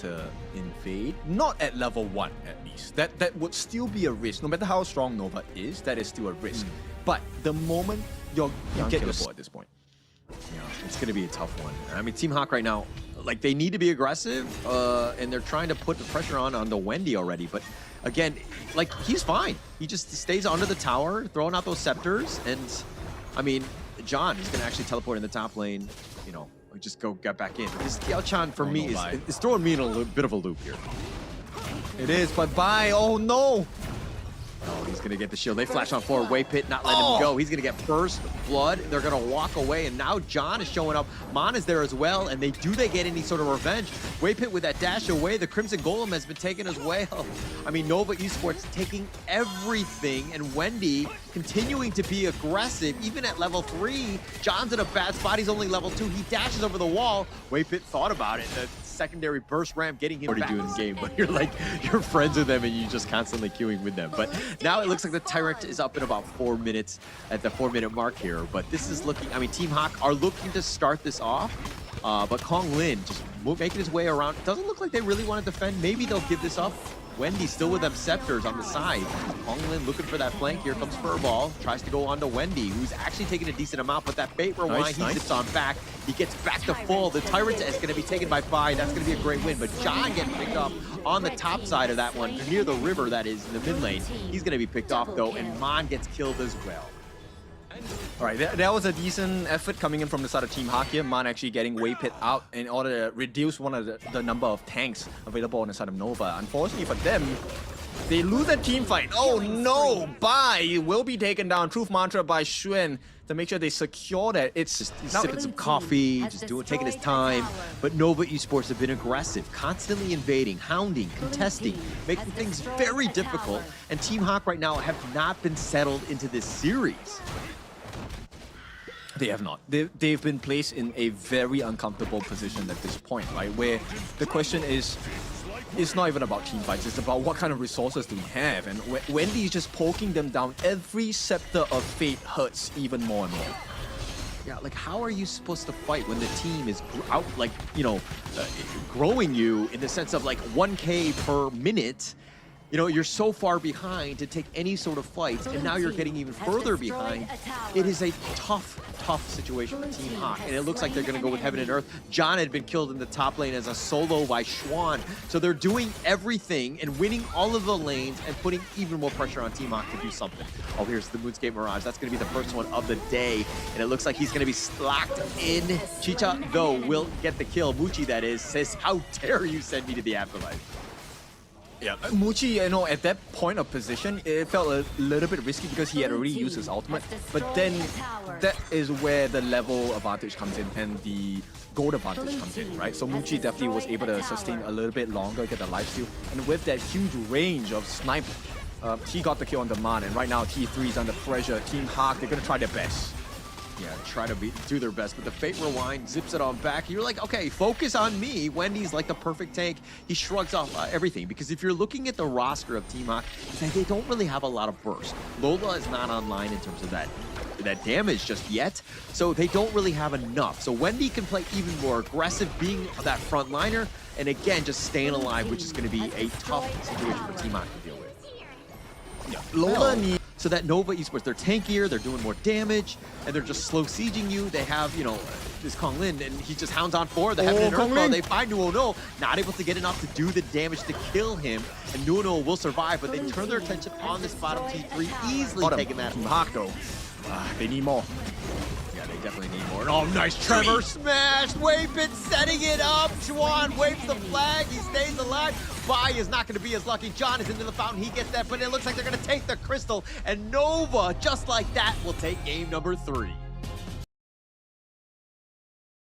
to invade. Not at level 1, at least. That would still be a risk. No matter how strong Nova is, that is still a risk. But the moment you get your ball at this point. Yeah, it's going to be a tough one. I mean, Team Hawk right now, like, they need to be aggressive, and they're trying to put the pressure on the Wendy already. But again, like, he's fine. He just stays under the tower, throwing out those scepters. And I mean, John is going to actually teleport in the top lane, you know, just get back in. This Tiao-Chan, for me, is throwing me in a bit of a loop here. It is, but bye. Oh, no. Oh, he's going to get the shield. They flash on forward. Wave Pit not letting him go. He's going to get burst blood. They're going to walk away, and now John is showing up. Mon is there as well, and they get any sort of revenge. Wave Pit with that dash away. The Crimson Golem has been taken as well. I mean, Nova Esports taking everything, and Wendy continuing to be aggressive, even at level 3. John's in a bad spot. He's only level 2. He dashes over the wall. Wave Pit thought about it. The secondary burst ramp getting him back in the game, but you're friends with them and you just constantly queuing with them. But now it looks like the Tyrant is up in about 4 minutes at the 4-minute mark here. But this is looking, I mean, Team Hawk are looking to start this off, but Kong Lin just making his way around. It doesn't look like they really want to defend. Maybe they'll give this up. Wendy still with them scepters on the side. Kong Lin looking for that flank. Here comes Furball. Tries to go on to Wendy, who's actually taking a decent amount, but that bait rewind, he zips on back. He gets back to full. The Tyrant is going to be taken by 5. That's going to be a great win, but John getting picked up on the top side of that one, near the river that is in the mid lane. He's going to be picked off though, and Mon gets killed as well. All right, that was a decent effort coming in from the side of Team Hawk here. Man actually getting Wave Pit out in order to reduce one of the number of tanks available on the side of Nova. Unfortunately for them, they lose that team fight. Oh no, Bai will be taken down. Truth Mantra by Xuan to make sure they secure that. It's just sipping some coffee, just taking his time. But Nova Esports have been aggressive, constantly invading, hounding, contesting, making things very difficult. And Team Hawk right now have not been settled into this series. They have not. They've been placed in a very uncomfortable position at this point, right? Where the question is, it's not even about team fights, it's about what kind of resources do we have. And Wendy is just poking them down. Every scepter of fate hurts even more and more. Yeah, like how are you supposed to fight when the team is out, like, you know, growing you in the sense of like 1K per minute? You know, you're so far behind to take any sort of fights, and now you're getting even further behind. It is a tough situation for Team Hawk, and it looks like they're going to go with Heaven and Earth. John had been killed in the top lane as a solo by Xuan, so they're doing everything and winning all of the lanes and putting even more pressure on Team Hawk to do something. Oh, here's the Moonscape Mirage. That's going to be the first one of the day, and it looks like he's going to be locked in. Chicha, though, will get the kill. Muchi, that is, says, how dare you send me to the afterlife? Yeah, Muchi, you know, at that point of position, it felt a little bit risky because he had already used his ultimate. But then that is where the level advantage comes in and the gold advantage comes in, right? So Muchi definitely was able to sustain a little bit longer, get the lifesteal. And with that huge range of snipe, he got the kill on demand. And right now, T3 is under pressure. Team Hawk, they're going to try their best. Yeah, try to do their best, but the Fate Rewind zips it on back. You're like, okay, focus on me. Wendy's like the perfect tank. He shrugs off everything, because if you're looking at the roster of Team Hawk, they don't really have a lot of burst. Lola is not online in terms of that damage just yet, so they don't really have enough. So Wendy can play even more aggressive, being that front liner, and again, just staying alive, which is going to be a tough situation for Team Hawk to deal with. Yeah, Lola needs... So that Nova Esports, they're tankier, they're doing more damage, and they're just slow sieging you. They have, you know, this Kong Lin, and he just hounds on forward. The Heaven and Earth Ball. They find Nuono, not able to get enough to do the damage to kill him, and Nuono will survive, but they turn their attention on this bottom T3, easily taking that. Hawk, though. They need more. Yeah, they definitely need more. Oh, nice Trevor smash! Wave Pit setting it up. Juan waves the flag. He stays alive. Bai is not going to be as lucky. John is into the fountain. He gets that, but it looks like they're going to take the crystal. And Nova, just like that, will take game number 3.